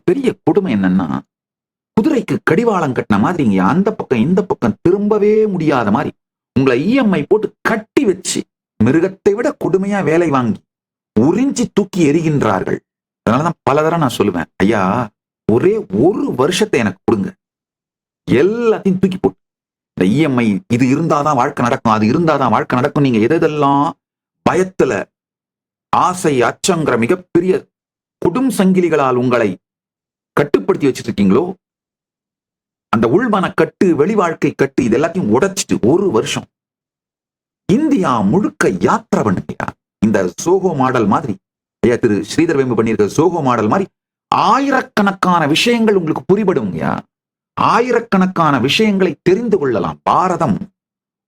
பெரிய கொடுமை என்னன்னா, குதிரைக்கு கடிவாளம் கட்டின மாதிரி இங்க அந்த பக்கம் இந்த பக்கம் திரும்பவே முடியாத மாதிரி உங்களை இஎம்ஐ போட்டு கட்டி வச்சு மிருகத்தை விட கொடுமையா வேலை வாங்கி உறிஞ்சி தூக்கி எறிகின்றார்கள். அதனாலதான் பல தடவை நான் சொல்லுவேன், ஐயா ஒரே ஒரு வருஷத்தை எனக்கு கொடுங்க, எல்லாத்தையும் தூக்கி போட்டு இந்த இஎம்ஐ இது இருந்தாதான் வாழ்க்கை நடக்கும், அது இருந்தாதான் வாழ்க்கை நடக்கும், நீங்க எதெல்லாம் பயத்துல ஆசை அச்சங்கிற மிகப்பெரிய கொடும் சங்கிலிகளால் உங்களை கட்டுப்படுத்தி வச்சுட்டு இருக்கீங்களோ, அந்த உள்மன கட்டு வெளி வாழ்க்கை கட்டு இது எல்லாத்தையும் உடைச்சிட்டு ஒரு வருஷம் இந்தியா முழுக்க யாத்திரை பண்ணுங்கயா. இந்த சோகோ மாடல் மாதிரி, ஐயா திரு ஸ்ரீதர் வேம்பு பண்ணியிருக்க சோகோ மாடல் மாதிரி ஆயிரக்கணக்கான விஷயங்கள் உங்களுக்கு புரிபடுங்கயா. ஆயிரக்கணக்கான விஷயங்களை தெரிந்து கொள்ளலாம். பாரதம்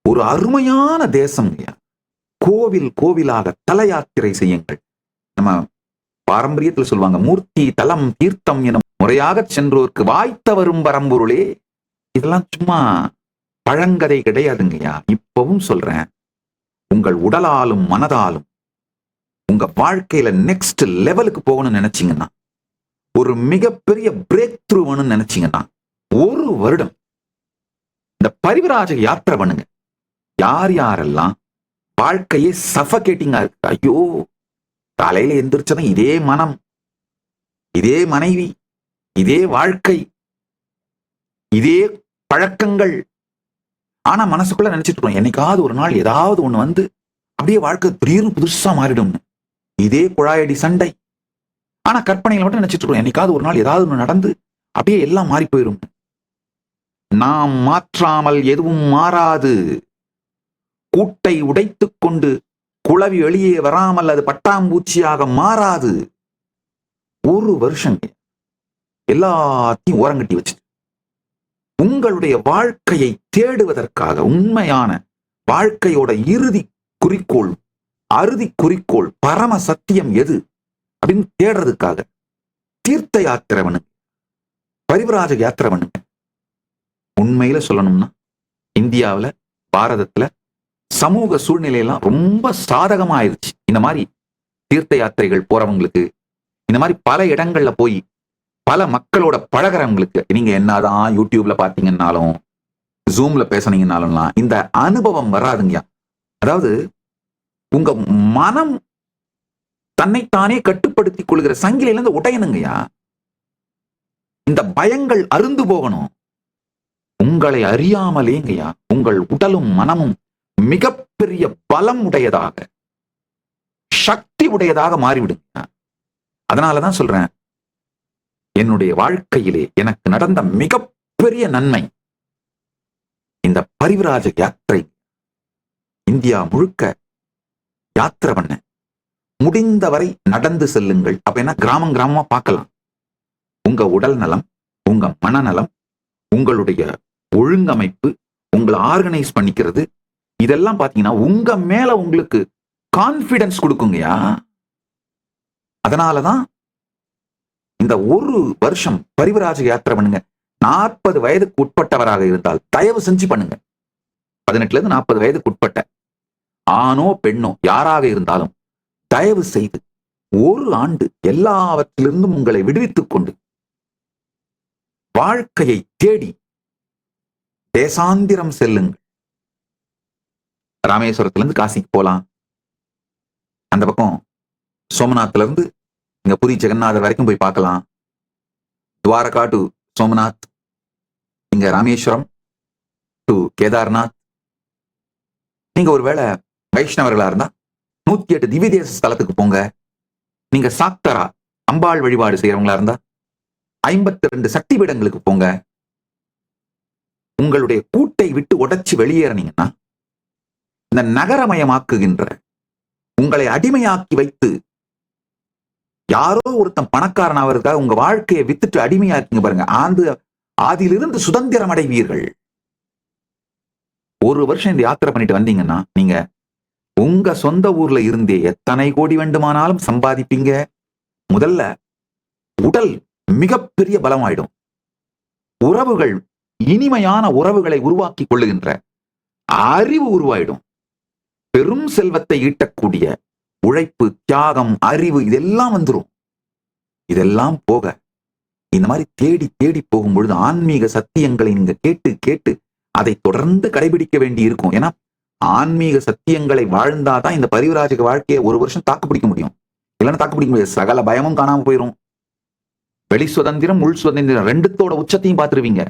ஒரு அருமையான தேசம்யா. கோவில் கோவிலாக தல யாத்திரை செய்யுங்கள். நம்ம பாரம்பரியத்தில் சொல்லுவாங்க, மூர்த்தி தலம் தீர்த்தம் எனும் முறையாக சென்றோருக்கு வாய்த்த வரும் பரம்பொருளே. இதெல்லாம் சும்மா பழங்கதை கிடையாதுங்கய்யா. இப்பவும் சொல்றேன், உங்கள் உடலாலும் மனதாலும் உங்க வாழ்க்கையில நெக்ஸ்ட் லெவலுக்கு போகணும்னு நினைச்சீங்கன்னா, ஒரு மிகப்பெரிய பிரேக் த்ரூ வேணும்னு நினைச்சீங்கன்னா, ஒரு வருடம் இந்த பரிவிராஜ யாத்திரை பண்ணுங்க. யார் யாரெல்லாம் வாழ்க்கையே சஃபகேட்டிங்கா இருக்கு, ஐயோ காலையில எந்திரிச்சதும் இதே மனம், இதே மனைவி, இதே வாழ்க்கை, இதே பழக்கங்கள், ஆனா மனசுக்குள்ள நினைச்சிட்டு இருக்கோம் என்னைக்காவது ஒரு நாள் ஏதாவது ஒண்ணு வந்து அப்படியே வாழ்க்கை திடீர்னு புதுசா மாறிடும். இதே குழாயடி சண்டை, ஆனா கற்பனையில மட்டும் நினைச்சிட்டு இருக்கோம் என்னைக்காவது ஒரு நாள் ஏதாவது ஒண்ணு நடந்து அப்படியே எல்லாம் மாறி போயிடும். நாம் மாற்றாமல் எதுவும் மாறாது. கூட்டை உடைத்துக் கொண்டு குளவி வெளியே வராமல் அது பட்டாம்பூச்சியாக மாறாது. ஒரு வருஷம் எல்லாத்தையும் ஓரங்கட்டி வச்சு உங்களுடைய வாழ்க்கையை தேடுவதற்காக, உண்மையான வாழ்க்கையோட இறுதி குறிக்கோள், அறுதி குறிக்கோள், பரம சத்தியம் எது அப்படின்னு தேடுறதுக்காக தீர்த்த யாத்திரை பண்ணுங்க, பரிவிராஜ யாத்திரை பண்ணுங்க. உண்மையில சொல்லணும்னா இந்தியாவில் பாரதத்துல சமூக சூழ்நிலையெல்லாம் ரொம்ப சாதகமா ஆயிடுச்சு. இந்த மாதிரி தீர்த்த யாத்திரைகள் போறவங்களுக்கு, இந்த மாதிரி பல இடங்கள்ல போய் பல மக்களோட பழகிறவங்களுக்கு, நீங்க என்னதான் யூடியூப்ல பாத்தீங்கன்னாலும் ஜூம்ல பேசுனீங்கன்னாலும் இந்த அனுபவம் வராதுங்க. அதாவது உங்க மனம் தன்னைத்தானே கட்டுப்படுத்திக் கொள்கிற சங்கிலில இருந்து உடையணுங்கய்யா. இந்த பயங்கள் அருந்து போகணும். உங்களை அறியாமலேங்கய்யா உங்கள் உடலும் மனமும் மிகப்பெரிய பலம் உடையதாக, சக்தி உடையதாக மாறிவிடுங்க. அதனாலதான் சொல்றேன், என்னுடைய வாழ்க்கையிலே எனக்கு நடந்த மிகப்பெரிய நன்மை இந்த பரிவிராஜ யாத்திரை. இந்தியா முழுக்க யாத்திரை பண்ண முடிந்தவரை நடந்து செல்லுங்கள். அப்ப என்ன, கிராமம் கிராமமா பார்க்கலாம். உங்க உடல் நலம், உங்க மனநலம், உங்களுடைய ஒழுங்கமைப்பு, உங்களை ஆர்கனைஸ் பண்ணிக்கிறது, இதெல்லாம் பாத்தீங்கன்னா உங்க மேல உங்களுக்கு கான்பிடன்ஸ் கொடுக்குங்கயா. அதனாலதான் இந்த ஒரு வருஷம் பரிவிராஜ யாத்திரை பண்ணுங்க. 40 வயதுக்கு உட்பட்டவராக இருந்தால் தயவு செஞ்சு பண்ணுங்க. 18 இருந்து 40 வயதுக்கு உட்பட்ட ஆணோ பெண்ணோ யாராக இருந்தாலும் தயவு செய்து ஒரு ஆண்டு எல்லாவற்றிலிருந்தும் உங்களை விடுவித்துக் கொண்டு வாழ்க்கையை தேடி தேசாந்திரம் செல்லுங்கள். ராமேஸ்வரத்திலிருந்து காசிக்கு போலாம், அந்த பக்கம் சோமநாத்ல இருந்து இங்க புரி ஜெகநாதர் வரைக்கும் போய் பார்க்கலாம். துவாரகா டு சோமநாத், இங்க ராமேஸ்வரம் டு கேதார்நாத். நீங்க ஒருவேளை வைஷ்ணவர்களா இருந்தா 108 திவ்ய தேச ஸ்தலத்துக்கு போங்க. நீங்க சாக்தரா அம்பாள் வழிபாடு செய்யறவங்களா இருந்தா 52 சக்தி பீடங்களுக்கு போங்க. உங்களுடைய கூட்டை விட்டு உடைச்சு வெளியேறினீங்கன்னா, இந்த நகரமயமாக்குகின்ற உங்களை அடிமையாக்கி வைத்து யாரோ ஒருத்தன் பணக்காரன் ஆவதற்காக உங்க வாழ்க்கையை வித்துட்டு அடிமையாக்கிங்க பாருங்க, ஆதியிலிருந்து சுதந்திரம் அடைவீர்கள். ஒரு வருஷம் இந்த யாத்திரை பண்ணிட்டு வந்தீங்கன்னா நீங்க உங்க சொந்த ஊர்ல இருந்தே எத்தனை கோடி வேண்டுமானாலும் சம்பாதிப்பீங்க. முதல்ல உடல் மிகப்பெரிய பலமாயிடும். உறவுகள், இனிமையான உறவுகளை உருவாக்கி கொள்ளுகின்ற அறிவு உருவாயிடும். பெரும் செல்வத்தை ஈட்டக்கூடிய உழைப்பு, தியாகம், அறிவு இதெல்லாம் வந்துடும். இதெல்லாம் போக இந்த மாதிரி தேடி தேடி போகும்பொழுது ஆன்மீக சத்தியங்களை நீங்க கேட்டு கேட்டு அதை தொடர்ந்து கடைபிடிக்க வேண்டி இருக்கும். ஏன்னா ஆன்மீக சத்தியங்களை வாழ்ந்தாதான் இந்த பரிவராஜக வாழ்க்கையை ஒரு வருஷம் தாக்கு பிடிக்க முடியும். இல்லைன்னா தாக்கு பிடிக்க முடியாது. சகல பயமும் காணாம போயிரும். வெளி சுதந்திரம் உள் சுதந்திரம் ரெண்டுத்தோட உச்சத்தையும் பார்த்துருவீங்க.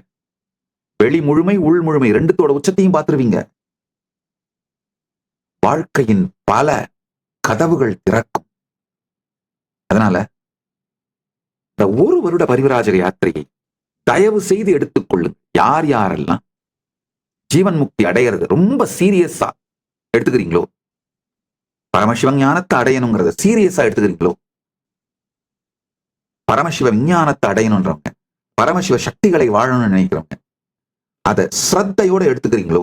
வெளி முழுமை உள் முழுமை ரெண்டுத்தோட உச்சத்தையும் பார்த்துருவீங்க. வாழ்க்கையின் பல கதவுகள் திறக்கும். அதனால இந்த ஒரு வருட பரிவராஜக யாத்திரையை தயவு செய்து எடுத்துக்கொள்ளுங்க. யார் யாரெல்லாம் ஜீவன் முக்தி அடையிறது ரொம்ப சீரியஸா எடுத்துக்கிறீங்களோ, பரமசிவ ஞானத்தை அடையணுங்கிறத சீரியஸா எடுத்துக்கிறீங்களோ, பரமசிவ விஞ்ஞானத்தை அடையணுன்றவங்க, பரமசிவ சக்திகளை வாழணும்னு நினைக்கிறவங்க, அதை ஸ்ரத்தையோட எடுத்துக்கிறீங்களோ,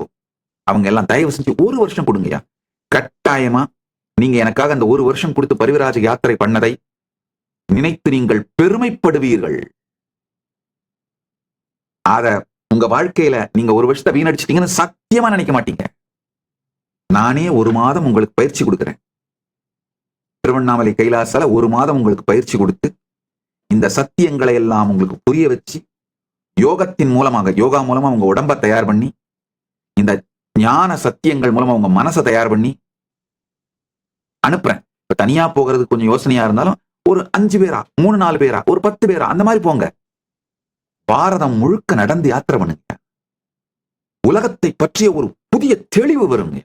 அவங்க எல்லாம் தயவு செஞ்சு ஒரு வருஷம் கொடுங்கயா. கட்டாயமா நீங்க எனக்காக அந்த ஒரு வருஷம் கொடுத்து பரிவராஜ யாத்திரை பண்ணதை நினைத்து நீங்கள் பெருமைப்படுவீர்கள். அத உங்க வாழ்க்கையில நீங்க ஒரு வருஷத்தை வீணடிச்சிட்டீங்கன்னு சத்தியமா நினைக்க மாட்டீங்க. நானே ஒரு மாதம் உங்களுக்கு பயிற்சி கொடுக்கிறேன். திருவண்ணாமலை கைலாசால ஒரு மாதம் உங்களுக்கு பயிற்சி கொடுத்து இந்த சத்தியங்களை எல்லாம் உங்களுக்கு புரிய வச்சு யோகத்தின் மூலமாக, யோகா மூலமா உங்க உடம்ப தயார் பண்ணி, இந்த ஞான சத்தியங்கள் மூலமா உங்க மனசை தயார் பண்ணி அனுப்புறேன். இப்ப தனியா போகிறது கொஞ்சம் யோசனையா இருந்தாலும் ஒரு 5 பேரா, 3-4 பேரா, ஒரு 10 பேரா அந்த மாதிரி போங்க. பாரதம் முழுக்க நடந்து யாத்திரை பண்ணுங்க. உலகத்தை பற்றிய ஒரு புதிய தெளிவு வருங்க.